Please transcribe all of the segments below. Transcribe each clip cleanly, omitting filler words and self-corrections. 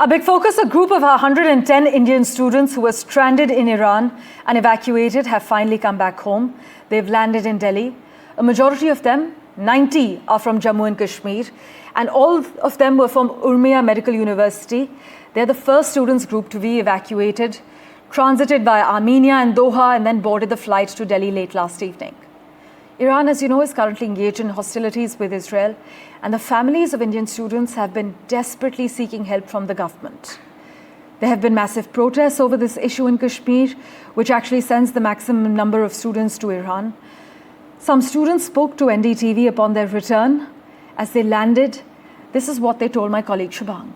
A big focus, a group of 110 Indian students who were stranded in Iran and evacuated have finally come back home. They've landed in Delhi. A majority of them, 90, are from Jammu and Kashmir, and all of them were from Urmia Medical University. They're the first students group to be evacuated, transited via Armenia and Doha, and then boarded the flight to Delhi late last evening. Iran, as you know, is currently engaged in hostilities with Israel, and the families of Indian students have been desperately seeking help from the government. There have been massive protests over this issue in Kashmir, which actually sends the maximum number of students to Iran. Some students spoke to NDTV upon their return. As they landed, this is what they told my colleague Shubhang.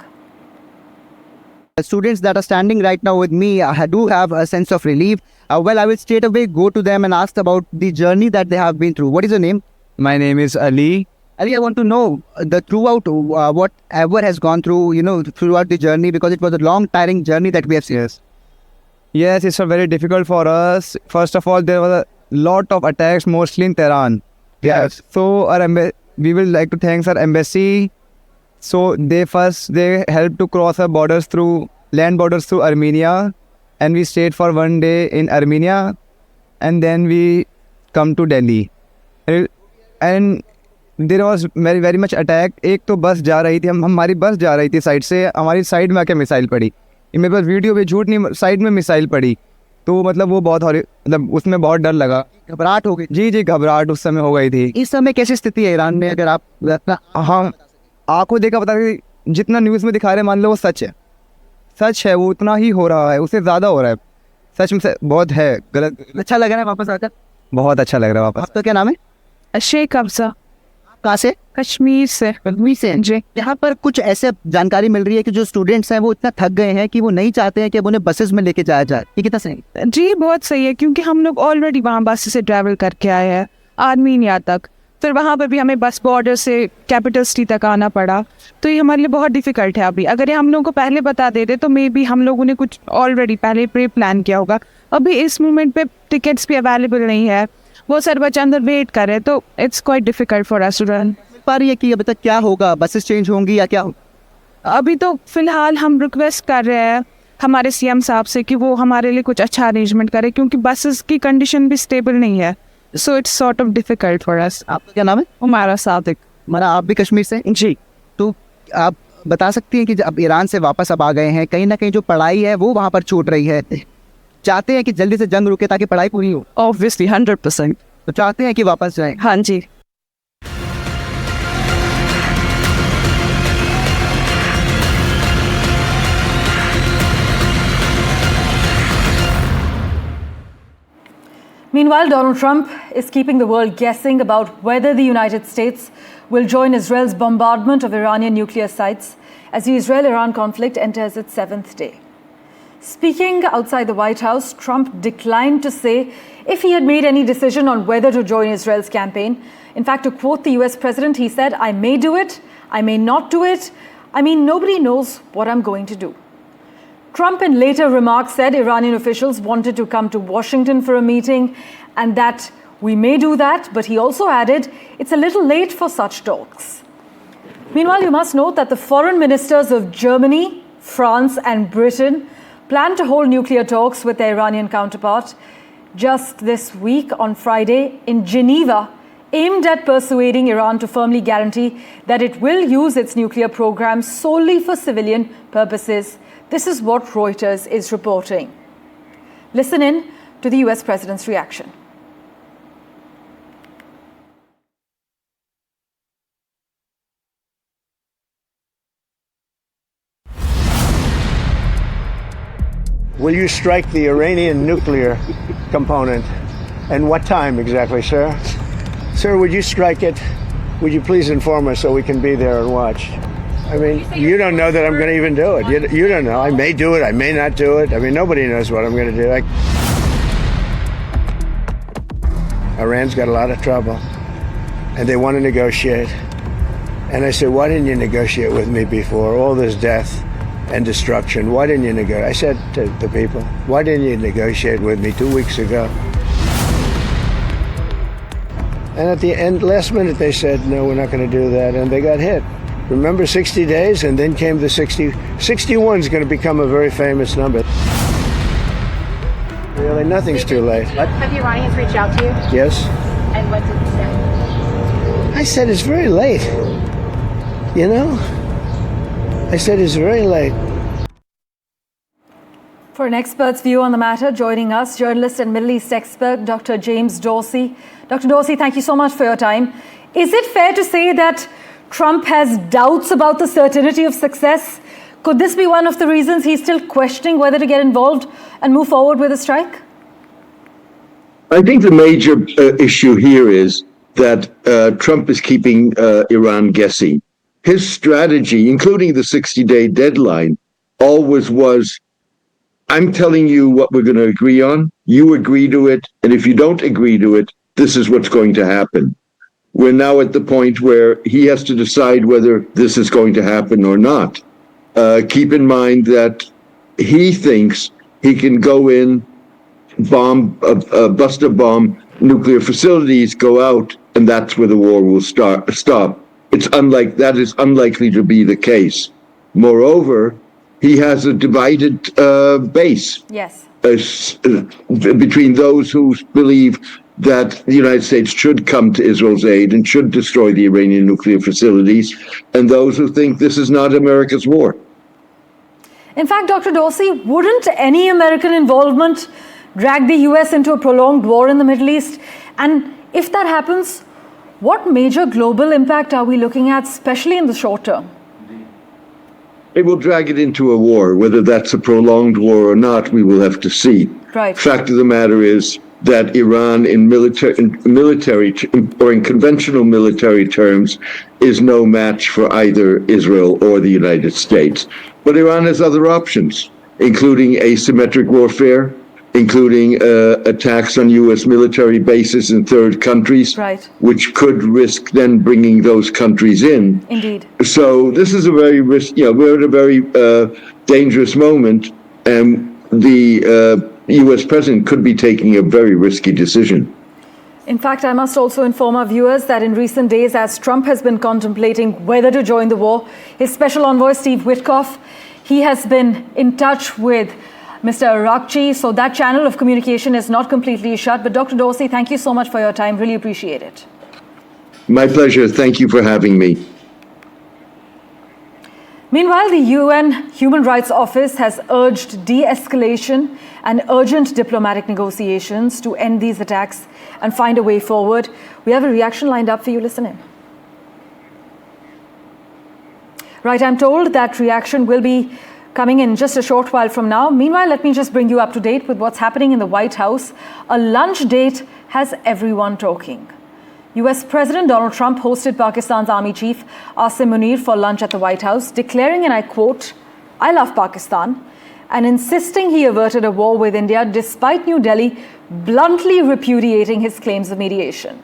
The students that are standing right now with me do have a sense of relief. Well, I will straight away go to them and ask about the journey that they have been through. What is your name? My name is Ali. Ali, I want to know throughout whatever has gone through, throughout the journey, because it was a long, tiring journey that we have seen. Yes, it's very difficult for us. First of all, there was a lot of attacks, mostly in Tehran. Yes. So we will like to thank our embassy. So they helped to cross our borders land borders through Armenia, and we stayed for 1 day in Armenia, and then we come to Delhi. And there was very very much attack. एक तो बस जा रही थी, हमारी बस जा रही थी साइड से, हमारी साइड में आके मिसाइल पड़ी. मेरे पास वीडियो पे झूठ नहीं, साइड में मिसाइल पड़ी. तो मतलब वो बहुत उसमें बहुत डर लगा, घबराहट हो गई. जी घबराहट उस समय हो गई थी. इस समय कैसी स्थिति है ईरान में, अगर आप हाँ आंखों देखा पता है, जितना न्यूज़ में दिखा रहे मान लो वो सच है, वो उतना ही हो रहा है, उससे ज़्यादा हो रहा है. सच में बहुत है गलत. अच्छा लग रहा है वापस आकर? बहुत अच्छा लग रहा है वापस. आपका क्या नाम है? शेख अफजा. कहाँ से? कश्मीर से. जी. यहाँ पर कुछ ऐसे जानकारी मिल रही है कि जो स्टूडेंट्स हैं वो इतना थक गए हैं कि वो नहीं चाहते हैं कि अब उन्हें बसेस में लेके जाया जाए. ये कितना सही? जी बहुत सही है, क्योंकि हम लोग ऑलरेडी वहाँ बस से ट्रैवल करके आए हैं आर्मीनिया तक, फिर वहाँ पर भी हमें बस बॉर्डर से कैपिटल सिटी तक आना पड़ा. तो ये हमारे लिए बहुत डिफिकल्ट है. अभी अगर ये हम लोगों को पहले बता देते तो मे बी हम लोगों ने कुछ ऑलरेडी पहले प्री प्लान किया होगा. अभी इस मोमेंट पे टिकट्स भी अवेलेबल नहीं है, वो सर बच्चे अंदर वेट कर रहे, तो it's quite difficult for us to run. पा रही है कि अभी तक क्या होगा, बसेस चेंज होंगी या क्या होगा? अभी तो फिलहाल हम रिक्वेस्ट कर रहे हैं हमारे सीएम साहब से कि वो हमारे लिए कुछ अच्छा अरेंजमेंट करे, क्योंकि बसेस की कंडीशन भी स्टेबल नहीं है. So it's sort of difficult for अस. आपका क्या नाम है? हमारा सादिक. हमारा. आप भी कश्मीर से? जी. तो आप बता सकती हैं कि अब ईरान से वापस अब आ गए हैं, कहीं ना कहीं जो पढ़ाई है वो वहाँ पर छूट रही है, चाहते हैं कि जल्दी से जंग रुके ताकि पढ़ाई पूरी हो? ऑब्वियसली 100%. तो चाहते हैं कि वापस जाएं? हाँ जी. Meanwhile, Donald Trump is keeping the world guessing about whether the United States will join Israel's bombardment of Iranian nuclear sites as the Israel-Iran conflict enters its 7th day. Speaking outside the White House, Trump declined to say if he had made any decision on whether to join Israel's campaign. In fact, to quote the US president, he said, "I may do it, I may not do it. I mean, nobody knows what I'm going to do." Trump in later remarks said Iranian officials wanted to come to Washington for a meeting and that we may do that, but he also added it's a little late for such talks. Meanwhile, you must note that the foreign ministers of Germany, France and Britain plan to hold nuclear talks with their Iranian counterpart just this week on Friday in Geneva, aimed at persuading Iran to firmly guarantee that it will use its nuclear program solely for civilian purposes. This is what Reuters is reporting. Listen in to the US president's reaction. Will you strike the Iranian nuclear component? And what time exactly, sir? Sir, would you strike it? Would you please inform us so we can be there and watch? I mean, you don't know that I'm going to even do it. You don't know. I may do it. I may not do it. I mean, nobody knows what I'm going to do. Iran's got a lot of trouble, and they want to negotiate. And I said, why didn't you negotiate with me before? All this death and destruction. Why didn't you negotiate? I said to the people, why didn't you negotiate with me 2 weeks ago? And at the end, last minute, they said, no, we're not going to do that. And they got hit. Remember 60 days? And then came the 61 is going to become a very famous number. Really, nothing's too late. Have the Iranians reached out to you? Yes? And what did you say? I said it's very late. You know? I said it's very late. For an expert's view on the matter, joining us, journalist and Middle East expert, Dr. James Dorsey. Dr. Dorsey, thank you so much for your time. Is it fair to say that Trump has doubts about the certainty of success? Could this be one of the reasons he's still questioning whether to get involved and move forward with a strike? I think the major issue here is that Trump is keeping Iran guessing. His strategy, including the 60-day deadline, always was, I'm telling you what we're going to agree on, you agree to it, and if you don't agree to it, this is what's going to happen. We're now at the point where he has to decide whether this is going to happen or not. Keep in mind that he thinks he can go in, bust a bomb, nuclear facilities, go out, and that's where the war will stop. That is unlikely to be the case. Moreover, he has a divided base. Yes. Between those who believe that the United States should come to Israel's aid and should destroy the Iranian nuclear facilities, and those who think this is not America's war. In fact, Dr. Dorsey, wouldn't any American involvement drag the US into a prolonged war in the Middle East? And if that happens, what major global impact are we looking at, especially in the short term? It will drag it into a war. Whether that's a prolonged war or not, we will have to see. Right. Fact of the matter is that Iran, in military or in conventional military terms, is no match for either Israel or the United States. But Iran has other options, including asymmetric warfare, including attacks on U.S. military bases in third countries, right, which could risk then bringing those countries in. Indeed. So this is a very we're at a very dangerous moment, and the U.S. president could be taking a very risky decision. In fact, I must also inform our viewers that in recent days, as Trump has been contemplating whether to join the war, his special envoy, Steve Witkoff, he has been in touch with Mr. Arakchi, so that channel of communication is not completely shut. But Dr. Dorsey, thank you so much for your time. Really appreciate it. My pleasure. Thank you for having me. Meanwhile, the UN Human Rights Office has urged de-escalation and urgent diplomatic negotiations to end these attacks and find a way forward. We have a reaction lined up for you. Listen in. Right, I'm told that reaction will be coming in just a short while from now. Meanwhile, let me just bring you up to date with what's happening in the White House. A lunch date has everyone talking. US President Donald Trump hosted Pakistan's Army Chief Asim Munir for lunch at the White House, declaring, and I quote, "I love Pakistan," and insisting he averted a war with India despite New Delhi bluntly repudiating his claims of mediation.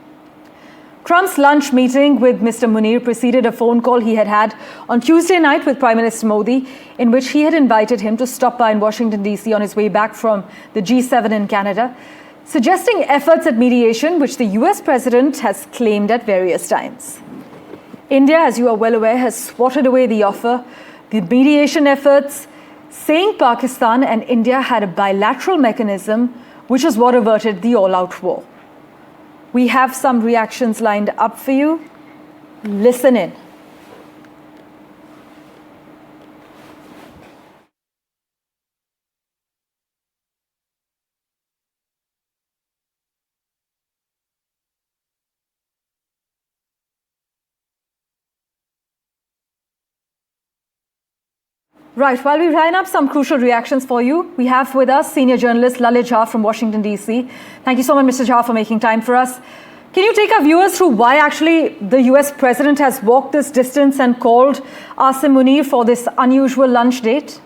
Trump's lunch meeting with Mr. Munir preceded a phone call he had had on Tuesday night with Prime Minister Modi, in which he had invited him to stop by in Washington, D.C. on his way back from the G7 in Canada, suggesting efforts at mediation, which the US president has claimed at various times. India, as you are well aware, has swatted away the offer, the mediation efforts, saying Pakistan and India had a bilateral mechanism, which is what averted the all-out war. We have some reactions lined up for you. Listen in. Right, while we line up some crucial reactions for you, we have with us senior journalist Lal Ja from Washington, D.C. Thank you so much, Mr. Jha, for making time for us. Can you take our viewers through why actually the US president has walked this distance and called Asim Munir for this unusual lunch date?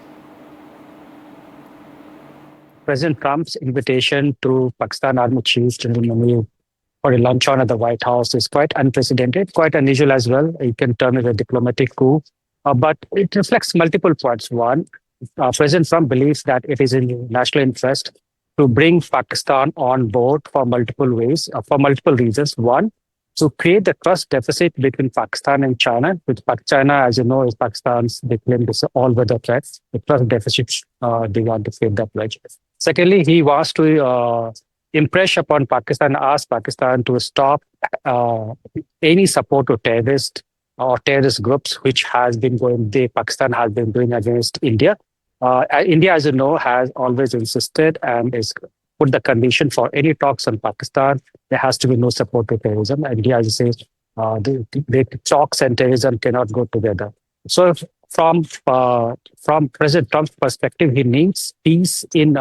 President Trump's invitation to Pakistan Army Chief General Munir for a luncheon at the White House is quite unprecedented, quite unusual as well. You can term it a diplomatic coup. But it reflects multiple points. One, President Trump believes that it is in national interest to bring Pakistan on board for multiple ways, for multiple reasons. One, to create the trust deficit between Pakistan and China, which China, as you know, is Pakistan's, they claim this all-weather threat. The trust deficit, they want to create that pledge. Secondly, he wants to impress upon Pakistan, ask Pakistan to stop any support to terrorists or terrorist groups, which has been Pakistan has been doing against India. India, as you know, has always insisted and is put the condition for any talks on Pakistan, there has to be no support to terrorism. And India, as you say, the talks and terrorism cannot go together. So from President Trump's perspective, he needs peace in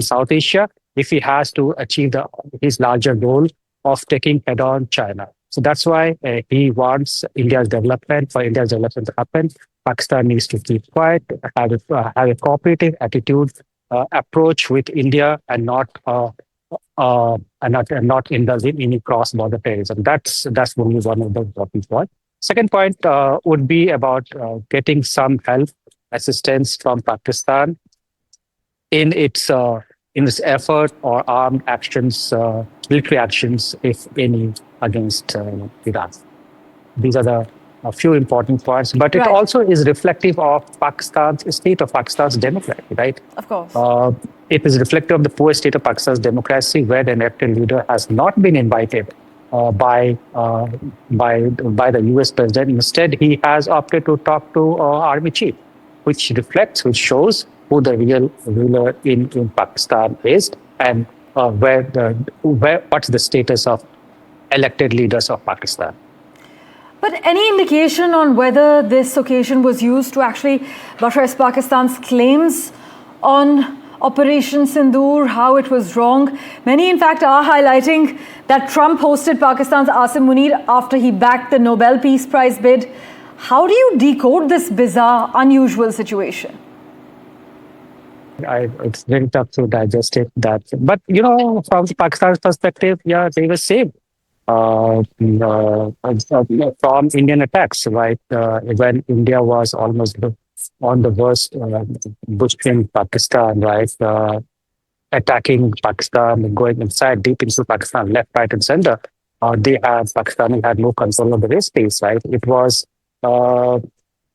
South Asia if he has to achieve his larger goal of taking head-on China. So that's why he wants India's development. For India's development to happen, Pakistan needs to keep quiet, have a cooperative attitude, approach with India, and not indulge in any cross-border terrorism. That's only one of the important points. Second point would be about getting some help, assistance from Pakistan in its effort or armed actions, military actions, if any, against Iran. These are a few important points, but it also is reflective of state of Pakistan's democracy, right? Of course. It is reflective of the poor state of Pakistan's democracy, where the elected leader has not been invited by the US president. Instead, he has opted to talk to army chief, which shows who the real ruler in Pakistan is, and what's the status of elected leaders of Pakistan. But any indication on whether this occasion was used to actually buttress Pakistan's claims on Operation Sindoor, how it was wrong? Many, in fact, are highlighting that Trump hosted Pakistan's Asim Munir after he backed the Nobel Peace Prize bid. How do you decode this bizarre, unusual situation? It's very tough to digest it. But from Pakistan's perspective, yeah, they were saved from Indian attacks, right? When India was almost on the worst, butchering Pakistan, right? Attacking Pakistan, going deep into Pakistan, left, right, and center. Pakistan had no control of the airspace, right? It was,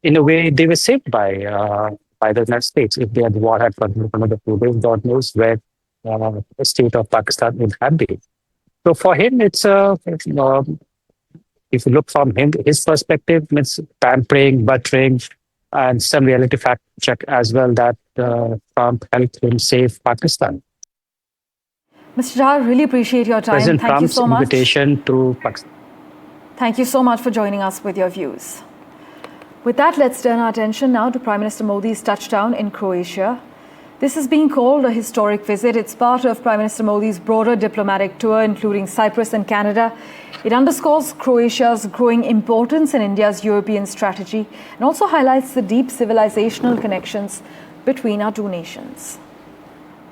in a way, they were saved by the United States. If the war had continued for another 2 days, God knows where the state of Pakistan would have been. So for him, it's if you look from his perspective, it's pampering, buttering, and some reality fact check as well that Trump helped him save Pakistan. Mr. Jha, really appreciate your time. President Thank Trump's you so much. invitation to Pakistan. Thank you so much for joining us with your views. With that, let's turn our attention now to Prime Minister Modi's touchdown in Croatia. This is being called a historic visit. It's part of Prime Minister Modi's broader diplomatic tour, including Cyprus and Canada. It underscores Croatia's growing importance in India's European strategy and also highlights the deep civilizational connections between our two nations.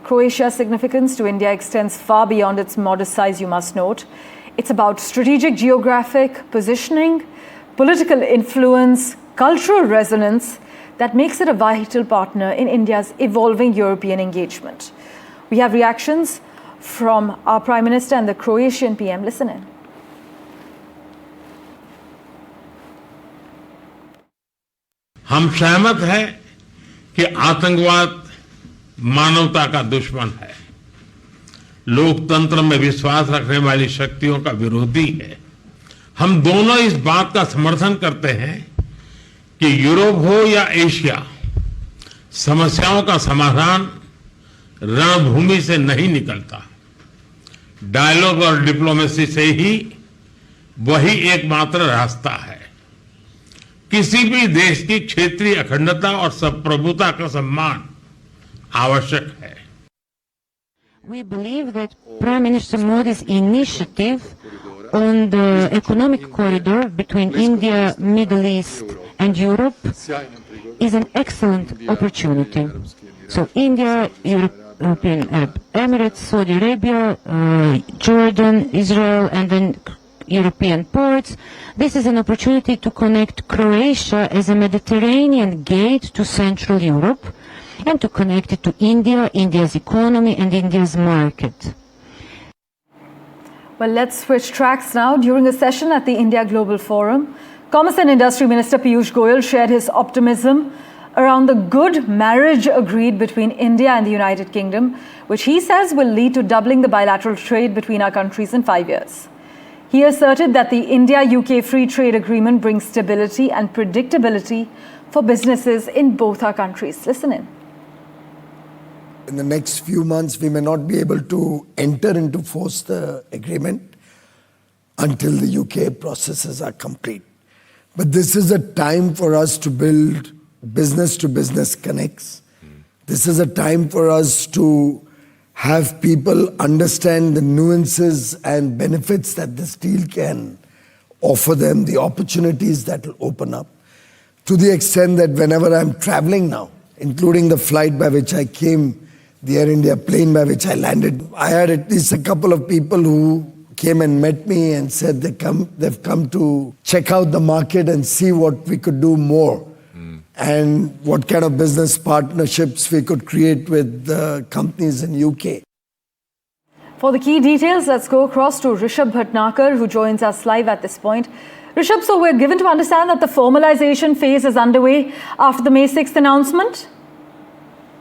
Croatia's significance to India extends far beyond its modest size, you must note. It's about strategic geographic positioning, political influence, cultural resonance that makes it a vital partner in India's evolving European engagement. We have reactions from our Prime Minister and the Croatian PM. Listen in. हम सहमत हैं कि आतंकवाद मानवता का दुश्मन है, लोकतंत्र में विश्वास रखने वाली शक्तियों का विरोधी है। हम दोनों इस बात का समर्थन करते हैं कि यूरोप हो या एशिया, समस्याओं का समाधान रणभूमि से नहीं निकलता, डायलॉग और डिप्लोमेसी से ही वही एकमात्र रास्ता है। किसी भी देश की क्षेत्रीय अखंडता और संप्रभुता का सम्मान आवश्यक है। We believe that Prime Minister Modi's initiative on the economic corridor between India, Middle East and Europe is an excellent opportunity. So India, European Arab Emirates, Saudi Arabia, Jordan, Israel and then European ports. This is an opportunity to connect Croatia as a Mediterranean gate to Central Europe and to connect it to India, India's economy and India's market. Well, let's switch tracks now. During a session at the India Global Forum, Commerce and Industry Minister Piyush Goyal shared his optimism around the good marriage agreed between India and the United Kingdom, which he says will lead to doubling the bilateral trade between our countries in 5 years. He asserted that the India-UK Free Trade Agreement brings stability and predictability for businesses in both our countries. Listen in. In the next few months, we may not be able to enter into force the agreement until the UK processes are complete. But this is a time for us to build business-to-business connects. This is a time for us to have people understand the nuances and benefits that this deal can offer them, the opportunities that will open up. To the extent that whenever I'm traveling now, including the flight by which I came, the Air India plane by which I landed, I had at least a couple of people who came and met me and said they've come to check out the market and see what we could do more. And what kind of business partnerships we could create with the companies in UK. For the key details, let's go across to Rishabh Bhatnagar, who joins us live at this point. Rishabh, so we're given to understand that the formalization phase is underway after the May 6th announcement?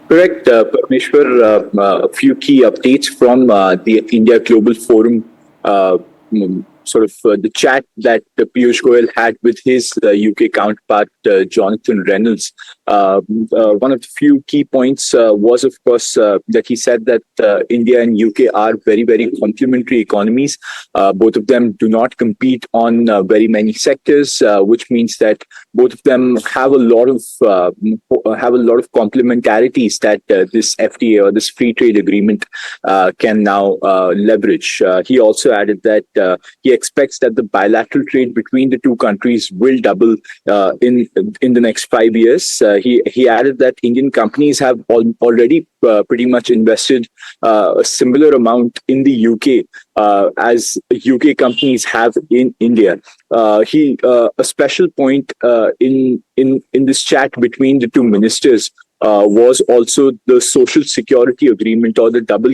Correct, Parmeshwar. A few key updates from the India Global Forum, the chat that Piyush Goyal had with his UK counterpart, Jonathan Reynolds. One of the few key points was, of course, that he said that India and UK are very, very complementary economies. Both of them do not compete on very many sectors, which means that both of them have a lot of complementarities that this FTA or this free trade agreement can now leverage. He also added that he expects that the bilateral trade between the two countries will double in the next 5 years. He added that Indian companies have already pretty much invested a similar amount in the UK as UK companies have in India. A special point in this chat between the two ministers was also the social security agreement, or the double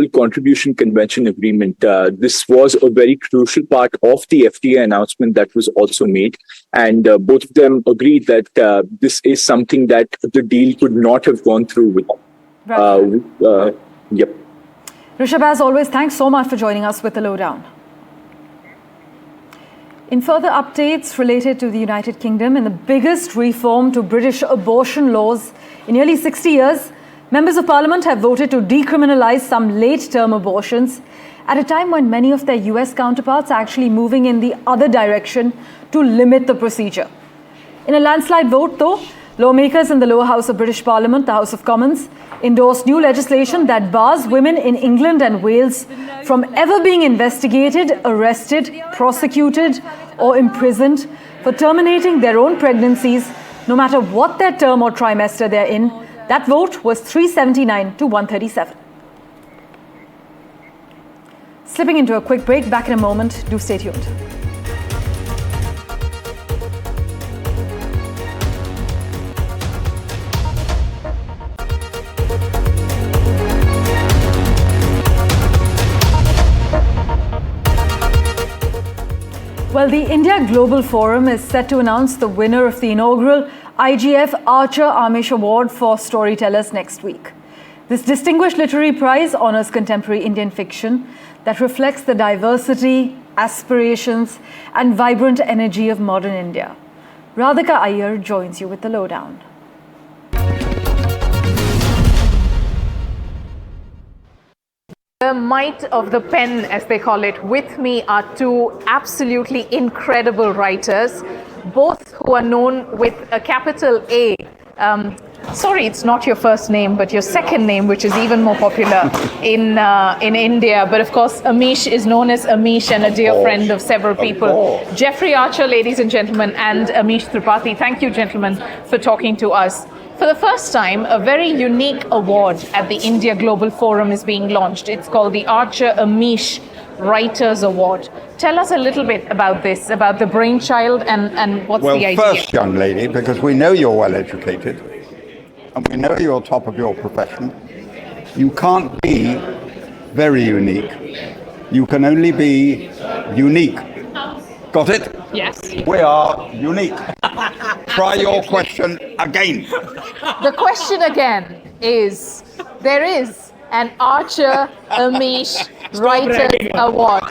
contribution convention agreement. This was a very crucial part of the FTA announcement that was also made. And both of them agreed that this is something that the deal could not have gone through with. Right. Yep. Rishabh, as always, thanks so much for joining us with the lowdown. In further updates related to the United Kingdom, in the biggest reform to British abortion laws in nearly 60 years, members of Parliament have voted to decriminalize some late-term abortions at a time when many of their US counterparts are actually moving in the other direction to limit the procedure. In a landslide vote, though, lawmakers in the lower house of British Parliament, the House of Commons, endorsed new legislation that bars women in England and Wales from ever being investigated, arrested, prosecuted, or imprisoned for terminating their own pregnancies, no matter what their term or trimester they're in. That vote was 379 to 137. Slipping into a quick break, back in a moment. Do stay tuned. Well, the India Global Forum is set to announce the winner of the inaugural IGF Archer Amish Award for Storytellers next week. This distinguished literary prize honors contemporary Indian fiction that reflects the diversity, aspirations, and vibrant energy of modern India. Radhika Iyer joins you with the lowdown. The might of the pen, as they call it. With me are two absolutely incredible writers, both who are known with a capital A. Sorry, it's not your first name, but your second name, which is even more popular in India. But of course, Amish is known as Amish and a dear friend of several people. Jeffrey Archer, ladies and gentlemen, and Amish Tripathi. Thank you, gentlemen, for talking to us. For the first time, a very unique award at the India Global Forum is being launched. It's called the Archer Amish Writers Award. Tell us a little bit about this, about the brainchild and what's the idea. Well, first, young lady, because we know you're well educated and we know you're top of your profession, you can't be very unique You can only be unique. Got it? Yes. We are unique. Try your question again. The question again is, there is an Archer Amish Writers Award.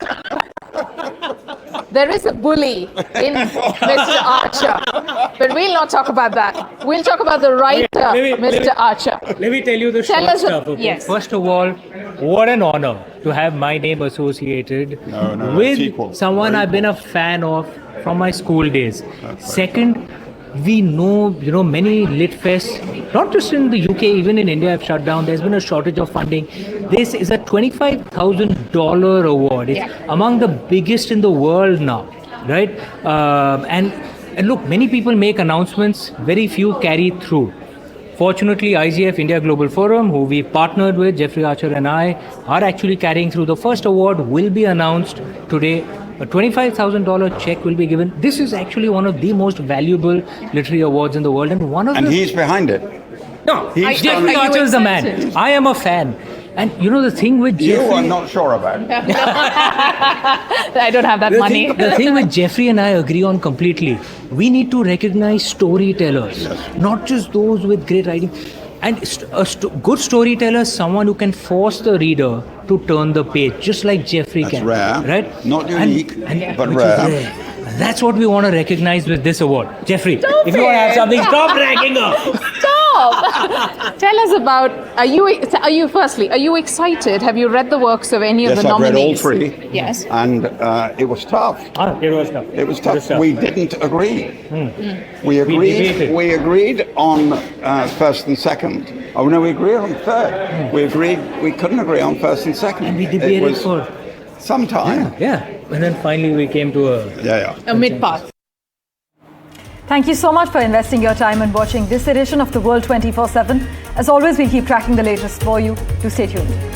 There is a bully in Mr. Archer, but we'll not talk about that. We'll talk about the writer, Mr. Archer. Let me tell you the short stuff. Okay? Yes. First of all, what an honor to have my name associated with someone I've been a fan of from my school days. Second, we know, many lit fests, not just in the UK, even in India have shut down. There's been a shortage of funding. This is a $25,000 award. It's among the biggest in the world now, right? And look, many people make announcements, very few carry through. Fortunately, IGF India Global Forum, who we partnered with, Jeffrey Archer and I, are actually carrying through. The first award will be announced today. A $25,000 check will be given. This is actually one of the most valuable literary awards in the world, and he's behind it. No, Jeffrey Archer is the man. I am a fan. And the thing with Jeffrey... You are not sure about it. I don't have that money. The thing with Jeffrey and I agree on completely. We need to recognize storytellers, not just those with great writing. And good storyteller is someone who can force the reader to turn the page, just like Jeffrey That's can. rare. Right? Not unique, but which rare. Is rare. And that's what we want to recognize with this award. Jeffrey, if you want to have something, stop bragging up. Stop! Tell us about, are you excited? Have you read the works of any of the nominees? Yes, I've read all three. Yes. And it was tough. It was tough. We didn't agree. We agreed on first and second. Oh no, we agreed on third. We couldn't agree on first and second. And we debated for some time. Yeah. And then finally we came to a mid-path. Thank you so much for investing your time and watching this edition of The World 24/7. As always, we'll keep tracking the latest for you. Do stay tuned.